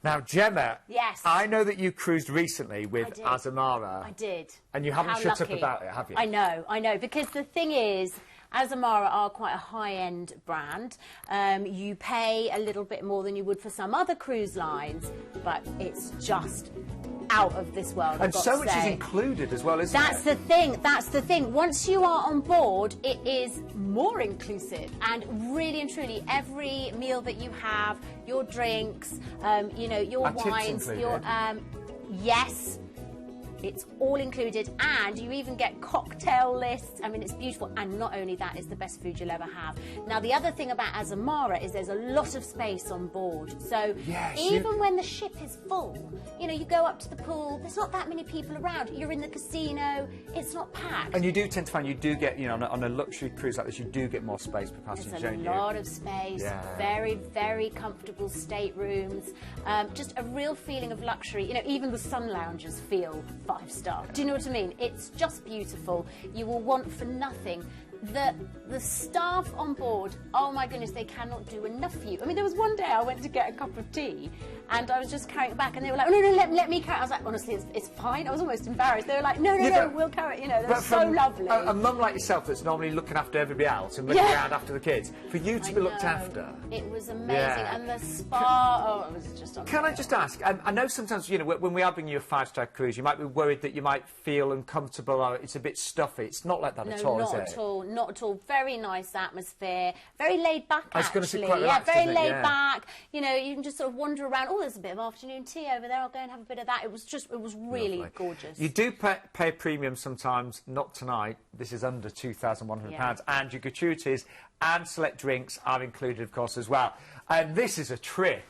Now, Gemma, yes, I know that you cruised recently with Azamara. I did. And you haven't shut up about it, have you? I know, because the thing is, Azamara are quite a high-end brand. You pay a little bit more than you would for some other cruise lines, but it's just out of this world. And so much is included as well, isn't it? That's the thing. Once you are on board, it is more inclusive, and really and truly, every meal that you have, your drinks, you know, your wines, your yes. It's all included, and you even get cocktail lists. I mean, it's beautiful, and not only that, it's the best food you'll ever have. Now, the other thing about Azamara is there's a lot of space on board. So even when the ship is full, you know, you go up to the pool, there's not that many people around. You're in the casino, it's not packed. And you do tend to find you do get, you know, on a luxury cruise like this, you do get more space per passenger, There's a lot of space, very, very comfortable staterooms, just a real feeling of luxury. You know, even the sun lounges feel 5-star. Do you know what I mean? It's just beautiful. You will want for nothing. The staff on board, oh my goodness, they cannot do enough for you. I mean, there was one day I went to get a cup of tea and I was just carrying it back and they were like, oh, no, let me carry it. I was like, honestly, it's fine. I was almost embarrassed. They were like, no, we'll carry it. You know, they're so lovely. A mum like yourself that's normally looking after everybody else and looking around after the kids, for you to be looked after. It was amazing. And the spa, it was just amazing. Can I just ask, I know sometimes, you know, when we are bringing you a 5-star cruise, you might be worried that you might feel uncomfortable or it's a bit stuffy. It's not like that at all, is it? No, not at all. Not at all. Very nice atmosphere. Very laid back, actually. I was going to say quite relaxed, very laid back. You know, you can just sort of wander around. Oh, there's a bit of afternoon tea over there. I'll go and have a bit of that. It was really gorgeous. You do pay a premium sometimes. Not tonight. This is under £2,100, and your gratuities and select drinks are included, of course, as well. And this is a trip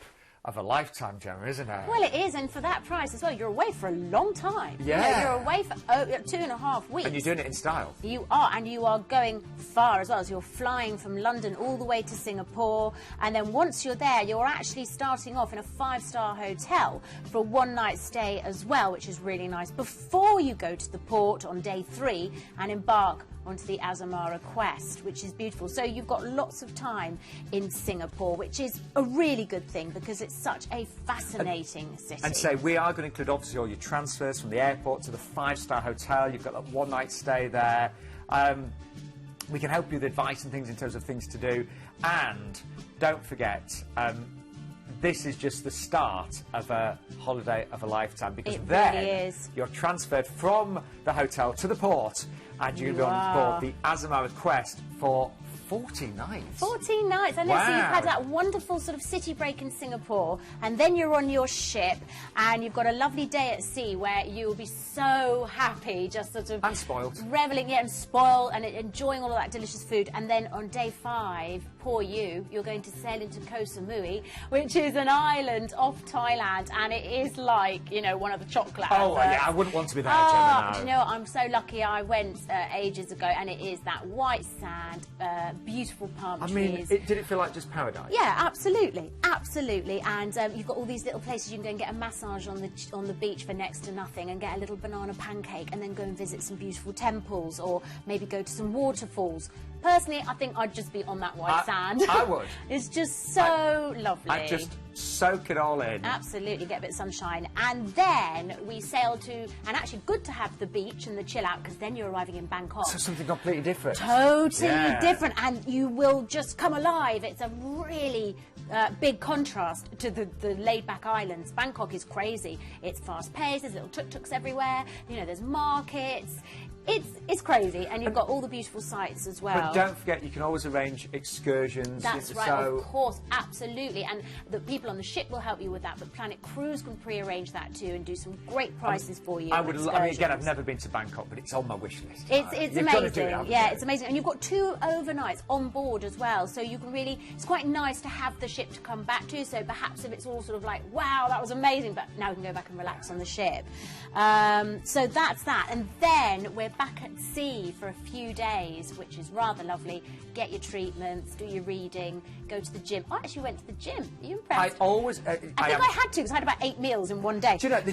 of a lifetime, Gemma, isn't it? Well, it is, and for that price as well, you're away for a long time. Yeah. You know, you're away for 2.5 weeks. And you're doing it in style. You are, and you are going far as well. As you're flying from London all the way to Singapore, and then once you're there, you're actually starting off in a 5-star hotel for a one-night stay as well, which is really nice, before you go to the port on day 3 and embark onto the Azamara Quest, which is beautiful. So you've got lots of time in Singapore, which is a really good thing because it's such a fascinating city. And so we are going to include, obviously, all your transfers from the airport to the 5-star hotel. You've got that one-night stay there. We can help you with advice and things in terms of things to do. And don't forget, this is just the start of a holiday of a lifetime, because then you're transferred from the hotel to the port and you're going to be on board the Azamara Quest for 14 nights. 14 nights. And listen, you've had that wonderful sort of city break in Singapore, and then you're on your ship, and you've got a lovely day at sea where you'll be so happy, just sort of... And spoiled. Revelling, and spoiled, and enjoying all of that delicious food. And then on day 5, poor you're going to sail into Koh Samui, which is an island off Thailand, and it is like, you know, one of the chocolate adverts. Yeah, I wouldn't want to be there, Gemma, no. You know, I'm so lucky. I went ages ago, and it is that white sand, beautiful palm trees. I mean, did it feel like just paradise? Yeah, absolutely, absolutely. And you've got all these little places you can go and get a massage on the beach for next to nothing, and get a little banana pancake, and then go and visit some beautiful temples, or maybe go to some waterfalls. Personally, I think I'd just be on that white sand. I would. It's just so lovely. I'd just soak it all in. Absolutely, get a bit of sunshine. And then we sail to, and actually good to have the beach and the chill out, because then you're arriving in Bangkok. So something completely different. Totally different, and you will just come alive. It's a really big contrast to the laid-back islands. Bangkok is crazy. It's fast-paced, there's little tuk-tuks everywhere, you know, there's markets. It's crazy, and you've got all the beautiful sights as well. But don't forget, you can always arrange excursions. That's right, of course, absolutely. And the people on the ship will help you with that, but Planet Cruise can pre-arrange that too and do some great prices for you. I mean, again, I've never been to Bangkok, but it's on my wish list. It's amazing. It's amazing. And you've got 2 overnights on board as well, so you can really, it's quite nice to have the ship to come back to, so perhaps if it's all sort of like, wow, that was amazing, but now we can go back and relax on the ship. So that's that. And then we're back at sea for a few days, which is rather lovely. Get your treatments, do your reading, go to the gym. I actually went to the gym. Are you impressed? always... I think I had to, because I had about 8 meals in one day. Do you know, the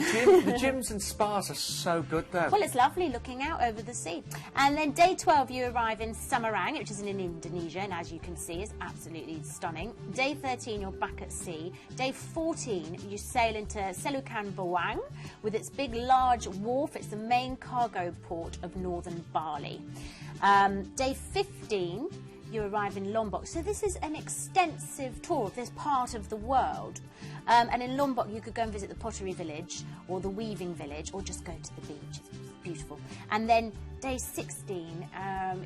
gyms and spas are so good, though. Well, it's lovely looking out over the sea. And then day 12, you arrive in Semarang, which is in Indonesia, and as you can see, it's absolutely stunning. Day 13, you're back at sea. Day 14, you sail into Selukan Bawang, with its big, large wharf. It's the main cargo port of northern Bali. Day 15, you arrive in Lombok. So this is an extensive tour of this part of the world. And in Lombok, you could go and visit the pottery village or the weaving village, or just go to the beach. It's beautiful. And then day 16,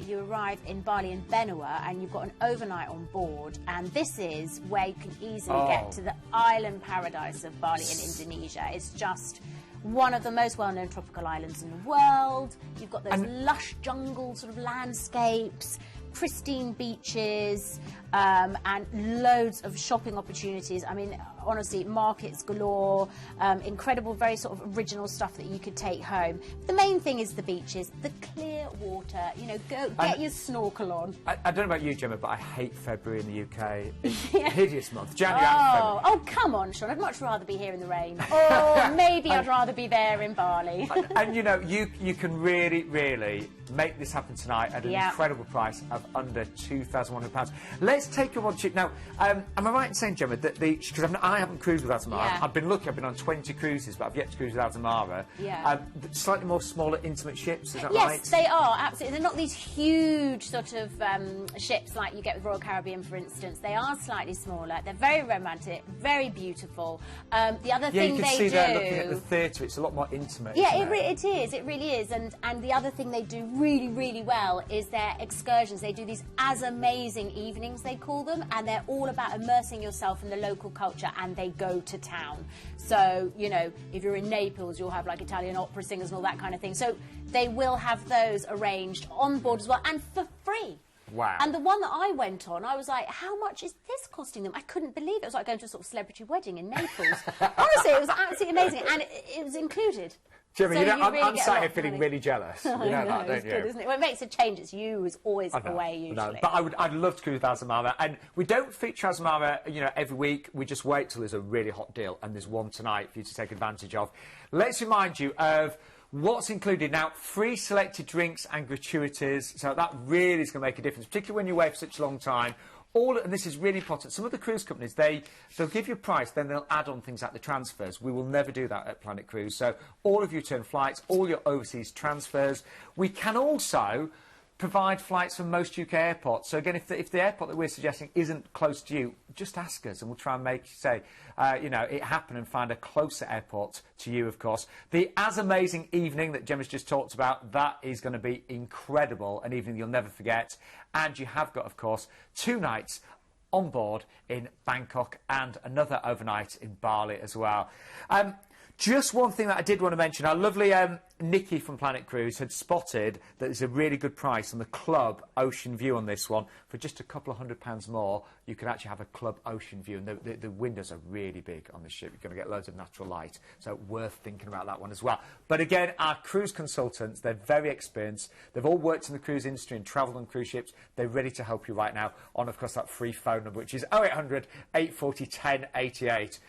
you arrive in Bali and Benua, and you've got an overnight on board. And this is where you can easily get to the island paradise of Bali in Indonesia. It's just one of the most well-known tropical islands in the world. You've got those lush jungle sort of landscapes, pristine beaches, and loads of shopping opportunities. I mean, honestly, markets galore, incredible, very sort of original stuff that you could take home. The main thing is the beaches, the clear water, you know, go get your snorkel on. I don't know about you, Gemma, but I hate February in the UK. It's a hideous month. January and February. Oh, come on, Sean, I'd much rather be here in the rain. Or maybe I'd rather be there in Bali. And, you know, you can really, really make this happen tonight at an incredible price of under £2,100. Let's take you on trip. Now, am I right in saying, Gemma, that because I haven't cruised with Azamara. Yeah. I've been lucky, I've been on 20 cruises, but I've yet to cruise with Azamara. Yeah. Slightly more smaller, intimate ships, is that right? Yes, they are, absolutely. They're not these huge sort of ships like you get with Royal Caribbean, for instance. They are slightly smaller. They're very romantic, very beautiful. The other thing you can they see do... there looking at the theatre, it's a lot more intimate, Yeah, isn't it really is. And the other thing they do really, really well is their excursions. They do these amazing evenings, they call them, and they're all about immersing yourself in the local culture, and they go to town. So, you know, if you're in Naples, you'll have like Italian opera singers and all that kind of thing. So they will have those arranged on board as well, and for free. Wow. And the one that I went on, I was like, how much is this costing them? I couldn't believe it. It was like going to a sort of celebrity wedding in Naples. Honestly, it was absolutely amazing, and it was included. Gemma, So you know, you really I'm get sat a lot here of feeling money. really jealous. You know that, don't it's you? good, isn't it? Well, it makes a change. It's you who's always away usually. No, but I'd love to cruise with Azamara, and we don't feature Azamara, you know, every week. We just wait till there's a really hot deal, and there's one tonight for you to take advantage of. Let's remind you of what's included now: free selected drinks and gratuities. So that really is going to make a difference, particularly when you're away for such a long time. And this is really important, some of the cruise companies, they'll give you a price, then they'll add on things like the transfers. We will never do that at Planet Cruise. So all of your return flights, all your overseas transfers. We can also provide flights from most UK airports. So again, if the airport that we're suggesting isn't close to you, just ask us and we'll try and make you know, it happen and find a closer airport to you, of course. The As Amazing evening that Gemma's just talked about, that is going to be incredible, an evening you'll never forget. And you have got, of course, 2 nights on board in Bangkok and another overnight in Bali as well. Just one thing that I did want to mention, our lovely Nikki from Planet Cruise had spotted that there's a really good price on the Club Ocean View on this one. For just a couple of £100 more, you can actually have a Club Ocean View, and the windows are really big on this ship. You're going to get loads of natural light, so worth thinking about that one as well. But again, our cruise consultants, they're very experienced. They've all worked in the cruise industry and travelled on cruise ships. They're ready to help you right now on, of course, that free phone number, which is 0800 840 1088.